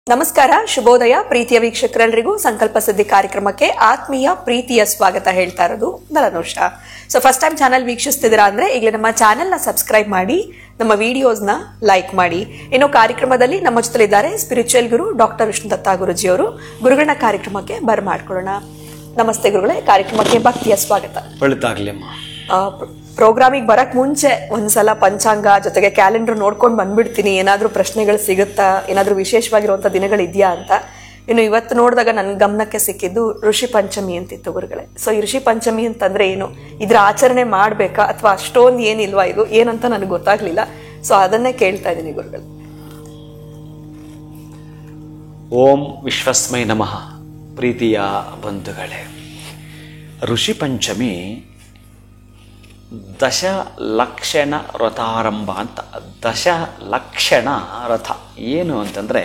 ನಮಸ್ಕಾರ, ಶುಭೋದಯ ಪ್ರೀತಿಯ ವೀಕ್ಷಕರೆಲ್ಲರಿಗೂ ಸಂಕಲ್ಪ ಸಿದ್ಧಿ ಕಾರ್ಯಕ್ರಮಕ್ಕೆ ಆತ್ಮೀಯ ಪ್ರೀತಿಯ ಸ್ವಾಗತ ಹೇಳ್ತಾ ಇರೋದು ನಲನುಷ. ಸೊ ಫಸ್ಟ್ ಟೈಮ್ ಚಾನಲ್ ವೀಕ್ಷಿಸ್ತಿದ್ದೀರಾ ಅಂದ್ರೆ ಈಗಲೇ ನಮ್ಮ ಚಾನೆಲ್ ನ ಸಬ್ಸ್ಕ್ರೈಬ್ ಮಾಡಿ, ನಮ್ಮ ವಿಡಿಯೋಸ್ನ ಲೈಕ್ ಮಾಡಿ. ಇನ್ನು ಕಾರ್ಯಕ್ರಮದಲ್ಲಿ ನಮ್ಮ ಜೊತೆಲಿದ್ದಾರೆ ಸ್ಪಿರಿಚುವಲ್ ಗುರು ಡಾಕ್ಟರ್ ವಿಷ್ಣು ದತ್ತ ಗುರುಜಿ ಅವರು. ಗುರುಗಳನ್ನ ಕಾರ್ಯಕ್ರಮಕ್ಕೆ ಬರ್ಮಾಡ್ಕೊಳ್ಳೋಣ. ನಮಸ್ತೆ ಗುರುಗಳೇ, ಕಾರ್ಯಕ್ರಮಕ್ಕೆ ಭಕ್ತಿಯ ಸ್ವಾಗತ. ಪ್ರೋಗ್ರಾಮಿಗೆ ಬರಕ್ ಮುಂಚೆ ಒಂದ್ಸಲ ಪಂಚಾಂಗ ಜೊತೆಗೆ ಕ್ಯಾಲೆಂಡರ್ ನೋಡ್ಕೊಂಡು ಬಂದ್ಬಿಡ್ತೀನಿ, ಏನಾದ್ರೂ ಪ್ರಶ್ನೆಗಳು ಸಿಗುತ್ತಾ, ಏನಾದ್ರೂ ವಿಶೇಷವಾಗಿರುವಂತ ದಿನಗಳಿದ್ಯಾ ಅಂತ. ಇನ್ನು ಇವತ್ತು ನೋಡಿದಾಗ ನನ್ ಗಮನಕ್ಕೆ ಸಿಕ್ಕಿದ್ದು ಋಷಿ ಪಂಚಮಿ ಅಂತಿತ್ತು ಗುರುಗಳೇ. ಸೊ ಈ ಋಷಿ ಪಂಚಮಿ ಅಂತಂದ್ರೆ ಏನು, ಇದ್ರ ಆಚರಣೆ ಮಾಡ್ಬೇಕಾ ಅಥವಾ ಅಷ್ಟೊಂದು ಏನಿಲ್ವಾ, ಇದು ಏನಂತ ನನಗೆ ಗೊತ್ತಾಗ್ಲಿಲ್ಲ. ಸೊ ಅದನ್ನೇ ಕೇಳ್ತಾ ಇದ್ದೀನಿ ಗುರುಗಳೇ. ಓಂ ವಿಶ್ವಸ್ಮೈ ನಮಃ. ಪ್ರೀತಿಯ ಬಂಧುಗಳೇ, ಋಷಿ ಪಂಚಮಿ ದಶಲಕ್ಷಣ ರಥಾರಂಭ ಅಂತ. ದಶಲಕ್ಷಣ ರಥ ಏನು ಅಂತಂದರೆ,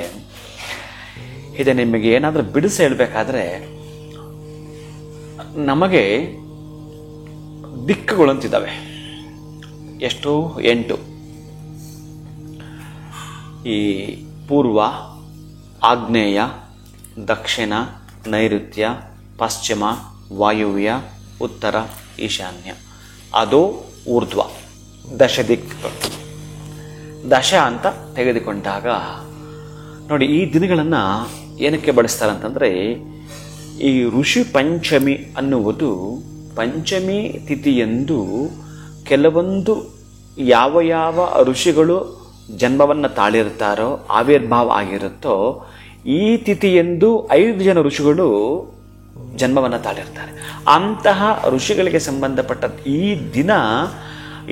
ಇದು ನಿಮಗೆ ಏನಾದರೂ ಬಿಡಿಸಿ ಹೇಳಬೇಕಾದ್ರೆ, ನಮಗೆ ದಿಕ್ಕುಗಳು ಅಂತಿದ್ದಾವೆ. ಎಷ್ಟು? 8. ಈ ಪೂರ್ವ, ಆಗ್ನೇಯ, ದಕ್ಷಿಣ, ನೈಋತ್ಯ, ಪಶ್ಚಿಮ, ವಾಯುವ್ಯ, ಉತ್ತರ, ಈಶಾನ್ಯ. ಅದು ಊರ್ಧ್ವ ದಶ ದಿಕ್ಕು. ದಶ ಅಂತ ತೆಗೆದುಕೊಂಡಾಗ ನೋಡಿ, ಈ ದಿನಗಳನ್ನು ಏನಕ್ಕೆ ಬಳಸ್ತಾರೆ ಅಂತಂದರೆ, ಈ ಋಷಿ ಪಂಚಮಿ ಅನ್ನುವುದು ಪಂಚಮಿ ತಿಥಿಯಂದು ಕೆಲವೊಂದು ಯಾವ ಯಾವ ಋಷಿಗಳು ಜನ್ಮವನ್ನು ತಾಳಿರ್ತಾರೋ, ಆವಿರ್ಭಾವ ಆಗಿರುತ್ತೋ, ಈ ತಿಥಿಯಂದು 5 ಜನ ಋಷಿಗಳು ಜನ್ಮವನ್ನು ತಾಳಿರ್ತಾರೆ. ಅಂತಹ ಋಷಿಗಳಿಗೆ ಸಂಬಂಧಪಟ್ಟ ಈ ದಿನ,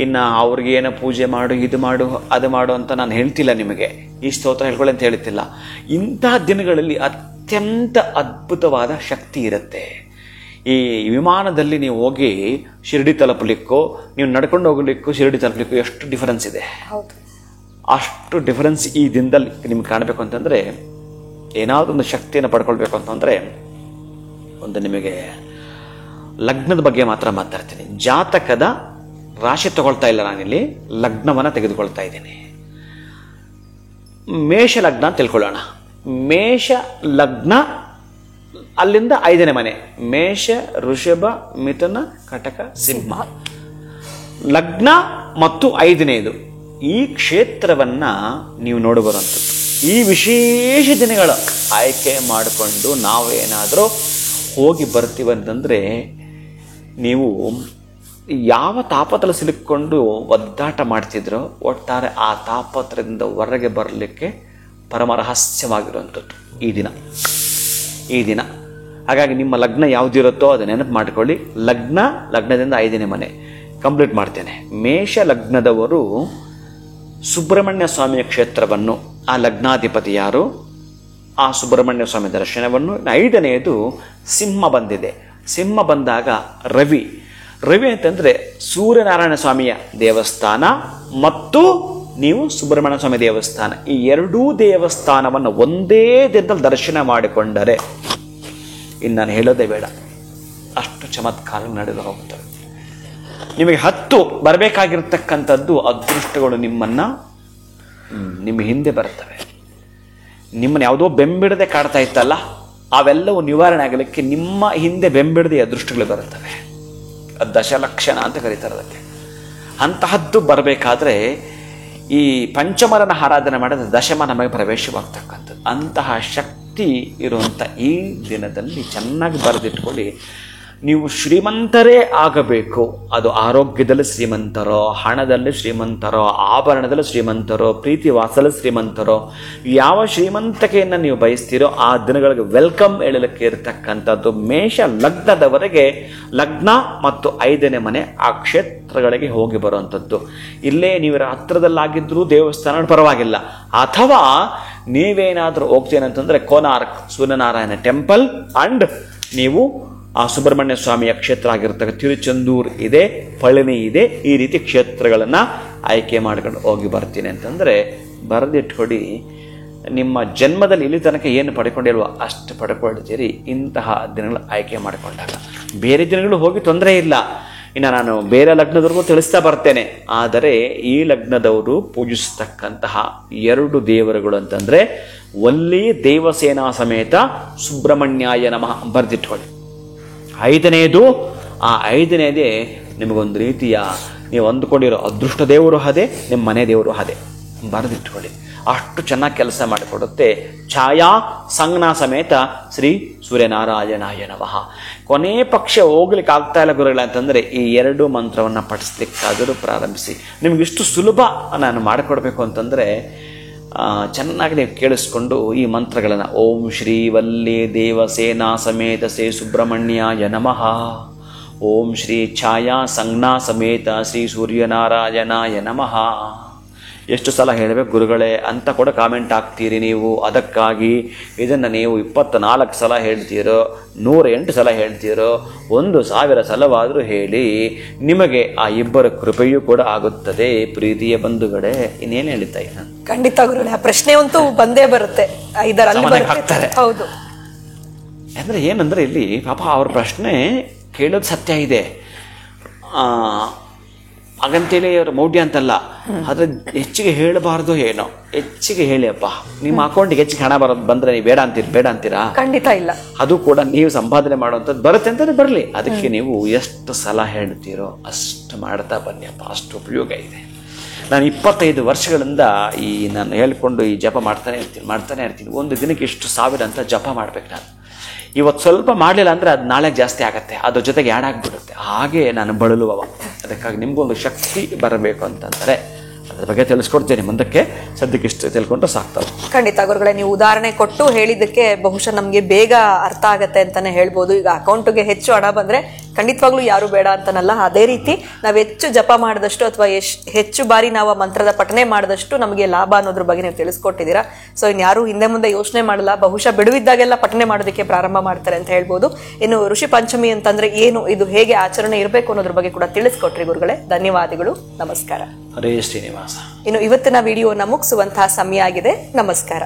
ಇನ್ನು ಅವ್ರಿಗೆ ಏನೋ ಪೂಜೆ ಮಾಡು, ಇದು ಮಾಡು, ಅದು ಮಾಡು ಅಂತ ನಾನು ಹೇಳ್ತಿಲ್ಲ, ನಿಮಗೆ ಈ ಸ್ತೋತ್ರ ಹೇಳ್ಕೊಳ್ಳಿ ಅಂತ ಹೇಳ್ತಿಲ್ಲ. ಇಂತಹ ದಿನಗಳಲ್ಲಿ ಅತ್ಯಂತ ಅದ್ಭುತವಾದ ಶಕ್ತಿ ಇರುತ್ತೆ. ಈ ವಿಮಾನದಲ್ಲಿ ನೀವು ಹೋಗಿ ಶಿರಡಿ ತಲುಪಲಿಕ್ಕೋ, ನೀವು ನಡ್ಕೊಂಡು ಹೋಗ್ಲಿಕ್ಕೂ ಶಿರಡಿ ತಲುಪಲಿಕ್ಕೂ ಎಷ್ಟು ಡಿಫರೆನ್ಸ್ ಇದೆ. ಅಷ್ಟು ಡಿಫರೆನ್ಸ್ ಈ ದಿನದಲ್ಲಿ ನಿಮ್ಗೆ ಕಾಣಬೇಕು ಅಂತಂದರೆ, ಏನಾದರೂ ಒಂದು ಶಕ್ತಿಯನ್ನು ಪಡ್ಕೊಳ್ಬೇಕು ಅಂತಂದರೆ, ಒಂದು ನಿಮಗೆ ಲಗ್ನದ ಬಗ್ಗೆ ಮಾತ್ರ ಮಾತಾಡ್ತೀನಿ. ಜಾತಕದ ರಾಶಿ ತಗೊಳ್ತಾ ಇಲ್ಲ ನಾನಿಲ್ಲಿ, ಲಗ್ನವನ್ನು ತೆಗೆದುಕೊಳ್ತಾ ಇದ್ದೀನಿ. ಮೇಷ ಲಗ್ನ ಅಂತ ತಿಳ್ಕೊಳ್ಳೋಣ. ಮೇಷ ಲಗ್ನ, ಅಲ್ಲಿಂದ 5ನೇ ಮನೆ: ಮೇಷ, ವೃಷಭ, ಮಿಥುನ, ಕಟಕ, ಸಿಂಹ. ಲಗ್ನ ಮತ್ತು 5ನೇದು ಈ ಕ್ಷೇತ್ರವನ್ನ ನೀವು ನೋಡಬರುವಂಥದ್ದು. ಈ ವಿಶೇಷ ದಿನಗಳ ಆಯ್ಕೆ ಮಾಡಿಕೊಂಡು ನಾವೇನಾದರೂ ಹೋಗಿ ಬರ್ತೀವಂತಂದರೆ, ನೀವು ಯಾವ ತಾಪತ್ರ ಸಿಲುಕೊಂಡು ಒದ್ದಾಟ ಮಾಡ್ತಿದ್ರೋ ಒಟ್ಟಾರೆ ಆ ತಾಪತ್ರದಿಂದ ಹೊರಗೆ ಬರಲಿಕ್ಕೆ ಪರಮ ರಹಸ್ಯವಾಗಿರುವಂಥದ್ದು ಈ ದಿನ. ಹಾಗಾಗಿ ನಿಮ್ಮ ಲಗ್ನ ಯಾವುದಿರುತ್ತೋ ಅದು ನೆನಪು ಮಾಡಿಕೊಳ್ಳಿ. ಲಗ್ನದಿಂದ 5ನೇ ಮನೆ ಕಂಪ್ಲೀಟ್ ಮಾಡ್ತೇನೆ. ಮೇಷ ಲಗ್ನದವರು ಸುಬ್ರಹ್ಮಣ್ಯ ಸ್ವಾಮಿಯ ಕ್ಷೇತ್ರವನ್ನು, ಆ ಲಗ್ನಾಧಿಪತಿ ಯಾರು, ಆ ಸುಬ್ರಹ್ಮಣ್ಯ ಸ್ವಾಮಿ ದರ್ಶನವನ್ನು. 5ನೇದು ಸಿಂಹ ಬಂದಿದೆ. ಸಿಂಹ ಬಂದಾಗ ರವಿ ಅಂತಂದರೆ ಸೂರ್ಯನಾರಾಯಣ ಸ್ವಾಮಿಯ ದೇವಸ್ಥಾನ ಮತ್ತು ನೀವು ಸುಬ್ರಹ್ಮಣ್ಯ ಸ್ವಾಮಿ ದೇವಸ್ಥಾನ, ಈ 2 ದೇವಸ್ಥಾನವನ್ನು ಒಂದೇ ದಿನದಲ್ಲಿ ದರ್ಶನ ಮಾಡಿಕೊಂಡರೆ ಇನ್ನು ನಾನು ಹೇಳೋದೇ ಬೇಡ, ಅಷ್ಟು ಚಮತ್ಕಾರ ನಡೆದು ಹೋಗ್ತವೆ. ನಿಮಗೆ 10 ಬರಬೇಕಾಗಿರ್ತಕ್ಕಂಥದ್ದು ಅದೃಷ್ಟಗಳು ನಿಮ್ಮ ಹಿಂದೆ ಬರ್ತವೆ. ನಿಮ್ಮನ್ನು ಯಾವುದೋ ಬೆಂಬಿಡದೆ ಕಾಡ್ತಾ ಇತ್ತಲ್ಲ, ಅವೆಲ್ಲವೂ ನಿವಾರಣೆ ಆಗಲಿಕ್ಕೆ ನಿಮ್ಮ ಹಿಂದೆ ಬೆಂಬಿಡದೆ ಅದೃಷ್ಟಗಳು ಬರುತ್ತವೆ. ದಶಲಕ್ಷಣ ಅಂತ ಕರೀತಾರೆ ಅದಕ್ಕೆ. ಅಂತಹದ್ದು ಬರಬೇಕಾದ್ರೆ ಈ ಪಂಚಮರನ ಆರಾಧನೆ ಮಾಡಿದ್ರೆ ದಶಮ ನಮಗೆ ಪ್ರವೇಶವಾಗ್ತಕ್ಕಂಥದ್ದು. ಅಂತಹ ಶಕ್ತಿ ಇರುವಂಥ ಈ ದಿನದಲ್ಲಿ ಚೆನ್ನಾಗಿ ಬರೆದಿಟ್ಕೊಳ್ಳಿ. ನೀವು ಶ್ರೀಮಂತರೇ ಆಗಬೇಕು. ಅದು ಆರೋಗ್ಯದಲ್ಲಿ ಶ್ರೀಮಂತರೋ, ಹಣದಲ್ಲಿ ಶ್ರೀಮಂತರೋ, ಆಭರಣದಲ್ಲಿ ಶ್ರೀಮಂತರೋ, ಪ್ರೀತಿ ವಾಸದಲ್ಲಿ ಶ್ರೀಮಂತರೋ, ಯಾವ ಶ್ರೀಮಂತಿಕೆಯನ್ನು ನೀವು ಬಯಸ್ತೀರೋ ಆ ದಿನಗಳಿಗೆ ವೆಲ್ಕಮ್ ಹೇಳಲಿಕ್ಕೆ ಇರತಕ್ಕಂಥದ್ದು. ಮೇಷ ಲಗ್ನದವರೆಗೆ ಲಗ್ನ ಮತ್ತು 5ನೇ ಮನೆ ಆ ಕ್ಷೇತ್ರಗಳಿಗೆ ಹೋಗಿ ಬರುವಂಥದ್ದು. ಇಲ್ಲೇ ನೀವು ಹತ್ರದಲ್ಲಾಗಿದ್ದರೂ ದೇವಸ್ಥಾನ ಪರವಾಗಿಲ್ಲ, ಅಥವಾ ನೀವೇನಾದರೂ ಹೋಗ್ತೇನೆ ಅಂತಂದರೆ ಕೋನಾರ್ಕ್ ಸೂರ್ಯನಾರಾಯಣ ಟೆಂಪಲ್ ಅಂಡ್ ನೀವು ಆ ಸುಬ್ರಹ್ಮಣ್ಯ ಸ್ವಾಮಿಯ ಕ್ಷೇತ್ರ ಆಗಿರ್ತಕ್ಕ ತಿರುಚೆಂದೂರು ಇದೆ, ಪಳನಿ ಇದೆ, ಈ ರೀತಿ ಕ್ಷೇತ್ರಗಳನ್ನು ಆಯ್ಕೆ ಮಾಡ್ಕೊಂಡು ಹೋಗಿ ಬರ್ತೀನಿ ಅಂತಂದರೆ ಬರೆದಿಟ್ಕೊಡಿ. ನಿಮ್ಮ ಜನ್ಮದಲ್ಲಿ ಇಲ್ಲಿ ತನಕ ಏನು ಪಡ್ಕೊಂಡಿಲ್ವೋ ಅಷ್ಟು ಪಡ್ಕೊಳ್ತೀರಿ ಇಂತಹ ದಿನಗಳು ಆಯ್ಕೆ ಮಾಡಿಕೊಂಡಾಗ. ಬೇರೆ ದಿನಗಳು ಹೋಗಿ ತೊಂದರೆ ಇಲ್ಲ. ಇನ್ನು ನಾನು ಬೇರೆ ಲಗ್ನದವ್ರಿಗೂ ತಿಳಿಸ್ತಾ ಬರ್ತೇನೆ. ಆದರೆ ಈ ಲಗ್ನದವರು ಪೂಜಿಸ್ತಕ್ಕಂತಹ 2 ದೇವರುಗಳು ಅಂತಂದ್ರೆ ವಲ್ಲಿ ದೇವಸೇನಾ ಸಮೇತ ಸುಬ್ರಹ್ಮಣ್ಯಾಯ ನಮಃ ಬರೆದಿಟ್ಕೊಳ್ಳಿ. 5ನೇದು, ಆ 5ನೇದೇ ನಿಮಗೊಂದು ರೀತಿಯ ನೀವು ಅಂದುಕೊಂಡಿರೋ ಅದೃಷ್ಟ ದೇವರು ಅದೇ, ನಿಮ್ಮ ಮನೆ ದೇವರು ಅದೇ, ಬರೆದಿಟ್ಕೊಳ್ಳಿ. ಅಷ್ಟು ಚೆನ್ನಾಗಿ ಕೆಲಸ ಮಾಡಿಕೊಡುತ್ತೆ. ಛಾಯಾ ಸಂಜ್ಞಾ ಸಮೇತ ಶ್ರೀ ಸೂರ್ಯನಾರಾಯಣಾಯ ನಮಃ. ಕೊನೆ ಪಕ್ಷ ಹೋಗ್ಲಿಕ್ಕೆ ಆಗ್ತಾ ಇಲ್ಲ ಗುರುಗಳ ಅಂತಂದರೆ ಈ 2 ಮಂತ್ರವನ್ನು ಪಠಿಸ್ಲಿಕ್ಕಾದರೂ ಪ್ರಾರಂಭಿಸಿ. ನಿಮಗಿಷ್ಟು ಸುಲಭ ನಾನು ಮಾಡಿಕೊಡ್ಬೇಕು ಅಂತಂದರೆ ಚೆನ್ನಾಗಿ ನೀವು ಕೇಳಿಸ್ಕೊಂಡು ಈ ಮಂತ್ರಗಳನ್ನು ಓಂ ಶ್ರೀ ವಲ್ಲಿ ದೇವಸೇನಾ ಸಮೇತ ಶ್ರೀ ಸುಬ್ರಹ್ಮಣ್ಯಾಯ ನಮಃ, ಓಂ ಶ್ರೀ ಛಾಯಾ ಸಂಜ್ಞಾ ಸಮೇತ ಶ್ರೀ ಸೂರ್ಯನಾರಾಯಣಾಯ ನಮಃ. ಎಷ್ಟು ಸಲ ಹೇಳಬೇಕು ಗುರುಗಳೇ ಅಂತ ಕೂಡ ಕಾಮೆಂಟ್ ಹಾಕ್ತೀರಿ ನೀವು. ಅದಕ್ಕಾಗಿ ಇದನ್ನು ನೀವು 24 ಸಲ ಹೇಳ್ತೀರೋ, 108 ಸಲ ಹೇಳ್ತೀರೋ, 1000 ಸಲವಾದರೂ ಹೇಳಿ, ನಿಮಗೆ ಆ ಇಬ್ಬರ ಕೃಪೆಯೂ ಕೂಡ ಆಗುತ್ತದೆ. ಪ್ರೀತಿಯ ಬಂಧುಗಳೇ, ಇನ್ನೇನು ಹೇಳ್ತಾ ಇಲ್ಲ. ಖಂಡಿತ ಗುರುಗಳೇ, ಆ ಪ್ರಶ್ನೆ ಅಂತೂ ಬಂದೇ ಬರುತ್ತೆ. ಹಾಕ್ತಾರೆ. ಹೌದು, ಅಂದ್ರೆ ಏನಂದ್ರೆ ಇಲ್ಲಿ ಪಾಪ ಅವ್ರ ಪ್ರಶ್ನೆ ಕೇಳೋದು ಸತ್ಯ ಇದೆ, ಹಾಗಂತೇಳಿ ಅವ್ರ ಮೌಢ್ಯ ಅಂತಲ್ಲ. ಆದ್ರೆ ಹೆಚ್ಚಿಗೆ ಹೇಳಬಾರ್ದು, ಏನೋ ಹೆಚ್ಚಿಗೆ ಹೇಳಿ ಅಪ್ಪ, ನಿಮ್ಮ ಅಕೌಂಟಿಗೆ ಹೆಚ್ಚಿಗೆ ಹಣ ಬಂದ್ರೆ ನೀವು ಬೇಡ ಅಂತೀರಾ? ಖಂಡಿತ ಇಲ್ಲ. ಅದು ಕೂಡ ನೀವು ಸಂಪಾದನೆ ಮಾಡುವಂಥದ್ದು ಬರುತ್ತೆ ಅಂತಂದ್ರೆ ಬರಲಿ, ಅದಕ್ಕೆ ನೀವು ಎಷ್ಟು ಸಲ ಹೇಳ್ತೀರೋ ಅಷ್ಟು ಮಾಡ್ತಾ ಬನ್ನಿ ಅಪ್ಪ, ಅಷ್ಟು ಉಪಯೋಗ ಇದೆ. ನಾನು 25 ವರ್ಷಗಳಿಂದ ನಾನು ಹೇಳ್ಕೊಂಡು ಈ ಜಪ ಮಾಡ್ತಾನೆ ಇರ್ತೀನಿ. ಒಂದು ದಿನಕ್ಕೆ ಇಷ್ಟು 1000 ಅಂತ ಜಪ ಮಾಡ್ಬೇಕು ನಾನು. ಇವತ್ತು ಸ್ವಲ್ಪ ಮಾಡಲಿಲ್ಲ ಅಂದರೆ ಅದು ನಾಳೆ ಜಾಸ್ತಿ ಆಗುತ್ತೆ, ಅದ್ರ ಜೊತೆಗೆ ಆ್ಯಡ್ ಆಗಿಬಿಡುತ್ತೆ. ಹಾಗೆ ನಾನು ಬಳಲುವವ. ಅದಕ್ಕಾಗಿ ನಿಮಗೊಂದು ಶಕ್ತಿ ಬರಬೇಕು ಅಂತಂದರೆ ಅದ್ರ ಬಗ್ಗೆ ತಿಳಿಸ್ಕೊಡ್ತೇನೆ ಮುಂದಕ್ಕೆ. ಸದ್ಯಕ್ಕೆ ಇಷ್ಟು ತಿಳ್ಕೊಂಡ್ರೆ ಸಾಕ್ತವೆ. ಖಂಡಿತ ಗುರುಗಳೇ, ನೀವು ಉದಾಹರಣೆ ಕೊಟ್ಟು ಹೇಳಿದ್ದಕ್ಕೆ ಬಹುಶಃ ನಮಗೆ ಬೇಗ ಅರ್ಥ ಆಗತ್ತೆ ಅಂತಾನೆ ಹೇಳ್ಬೋದು. ಈಗ ಅಕೌಂಟ್ಗೆ ಹೆಚ್ಚು ಹಣ ಬಂದ್ರೆ ಖಂಡಿತವಾಗ್ಲೂ ಯಾರು ಬೇಡ ಅಂತನಲ್ಲ. ಅದೇ ರೀತಿ ನಾವು ಹೆಚ್ಚು ಜಪ ಮಾಡಿದಷ್ಟು ಅಥವಾ ಹೆಚ್ಚು ಬಾರಿ ನಾವು ಮಂತ್ರದ ಪಠನೆ ಮಾಡಿದಷ್ಟು ನಮಗೆ ಲಾಭ ಅನ್ನೋದ್ರ ಬಗ್ಗೆ ನೀವು ತಿಳಿಸ್ಕೊಟ್ಟಿದ್ದೀರಾ. ಸೊ ಇನ್ಯಾರು ಹಿಂದೆ ಮುಂದೆ ಯೋಚನೆ ಮಾಡಲ್ಲ, ಬಹುಶಃ ಬಿಡುವಿದ್ದಾಗೆಲ್ಲ ಪಠನೆ ಮಾಡೋದಕ್ಕೆ ಪ್ರಾರಂಭ ಮಾಡ್ತಾರೆ ಅಂತ ಹೇಳ್ಬೋದು. ಇನ್ನು ಋಷಿ ಪಂಚಮಿ ಅಂತಂದ್ರೆ ಏನು, ಇದು ಹೇಗೆ ಆಚರಣೆ ಇರಬೇಕು ಅನ್ನೋದ್ರ ಬಗ್ಗೆ ಕೂಡ ತಿಳಿಸ್ಕೊಟ್ರಿ ಗುರುಗಳೇ. ಧನ್ಯವಾದಗಳು, ನಮಸ್ಕಾರ. ಹರೇ ಶ್ರೀನಿವಾಸ. ಇನ್ನು ಇವತ್ತಿನ ವಿಡಿಯೋನ ಮುಗಿಸುವಂತಹ ಸಮಯ ಆಗಿದೆ. ನಮಸ್ಕಾರ.